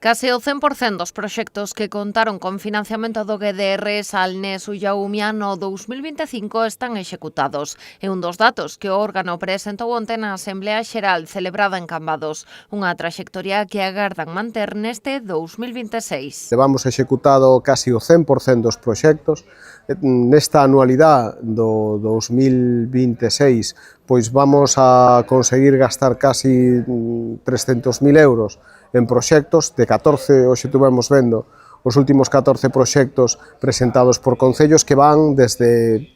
Case o 100% dos proxectos que contaron con financiamento do GDR Salnés Ullaumia no 2025 están executados. É un dos datos que o órgano presentou onte na Asamblea Xeral celebrada en Cambados, unha traxectoria que agardan manter neste 2026. Levamos executado casi o 100% dos proxectos. Nesta anualidade do 2026 pois vamos a conseguir gastar casi 300.000 euros en proxectos, de 14, hoxe tuvemos vendo os últimos 14 proxectos presentados por concellos que van desde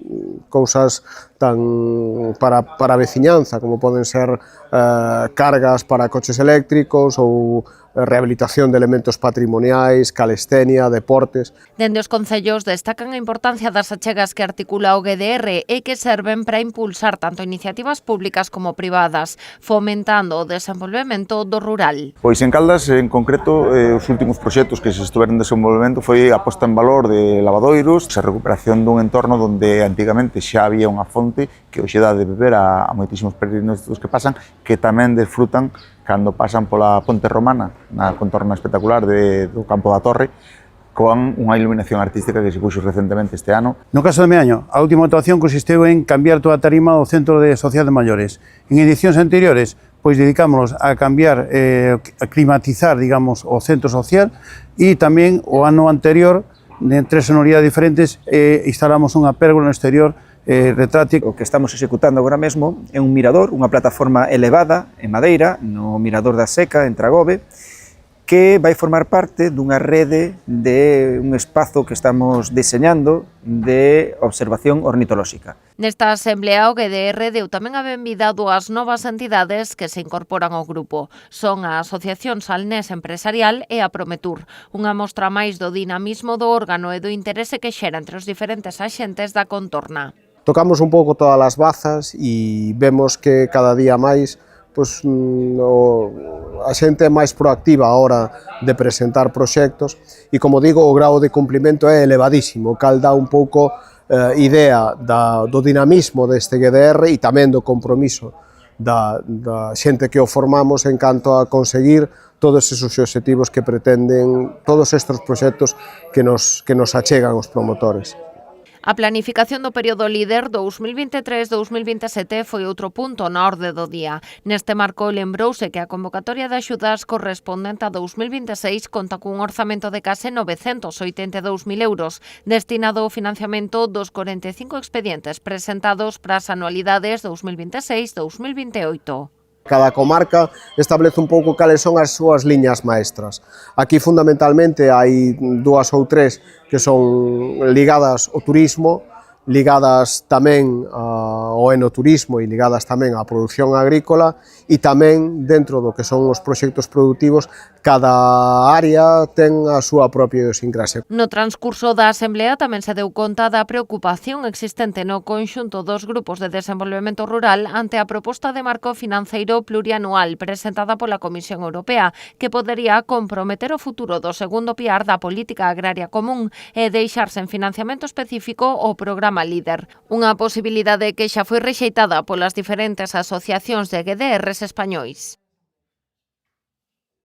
cousas tan para a veciñanza, como poden ser cargas para coches eléctricos ou rehabilitación de elementos patrimoniais, calistenia, deportes. Dende os concellos destacan a importancia das achegas que articula o GDR e que serven para impulsar tanto iniciativas públicas como privadas, fomentando o desenvolvemento do rural. Pois en Caldas, en concreto, os últimos proxectos que se estiveron en desenvolvemento foi a posta en valor de lavadoiros, a recuperación dun entorno onde antigamente xa había unha fonte que hoxe dá de beber a moitísimos peregrinos que pasan, que tamén desfrutan cando pasan pola Ponte Romana, na contorna espectacular do Campo da Torre, con unha iluminación artística que se puxo recentemente este ano. No caso de Meaño, a última actuación consisteu en cambiar toda a tarima do Centro de Social de Maiores. En edicións anteriores, pois dedicámonos a cambiar, a climatizar, digamos, o centro social, e tamén o ano anterior, en 3 sonoridades diferentes, instalamos unha pérgola no exterior retráctil. O que estamos executando agora mesmo é un mirador, unha plataforma elevada en madeira, no Mirador da Seca, en Tragobe, que vai formar parte dunha rede de un espazo que estamos deseñando de observación ornitolóxica. Nesta asamblea, o GDR deu tamén a benvida a 2 novas entidades que se incorporan ao grupo. Son a Asociación Salnés Empresarial e a Prometur, unha mostra máis do dinamismo do órgano e do interese que xera entre os diferentes axentes da contorna. Tocamos un pouco todas as bazas e vemos que cada día máis pois, a xente é máis proactiva a hora de presentar proxectos e, como digo, o grao de cumprimento é elevadísimo, cal dá un pouco idea do dinamismo deste GDR e tamén do compromiso da xente que o formamos en canto a conseguir todos esos obxectivos que pretenden todos estes proxectos que nos achegan os promotores. A planificación do período líder 2023-2027 foi outro punto na orde do día. Neste marco lembrouse que a convocatoria de axudas correspondente a 2026 conta cun orzamento de case 982.000 euros destinado ao financiamento dos 45 expedientes presentados para as anualidades 2026-2028. Cada comarca establece un pouco cales son as súas liñas maestras. Aquí, fundamentalmente, hai 2 ou 3 que son ligadas ao turismo, ligadas tamén ao enoturismo e ligadas tamén á produción agrícola e tamén dentro do que son os proxectos productivos, cada área ten a súa propia idiosincrasia. No transcurso da Asamblea tamén se deu conta da preocupación existente no conxunto dos grupos de desenvolvemento rural ante a proposta de marco financeiro plurianual presentada pola Comisión Europea, que podería comprometer o futuro do segundo piar da política agraria común e deixar sen financiamento específico o programa líder. Unha posibilidade que xa foi rexeitada polas diferentes asociacións de GDRs españois.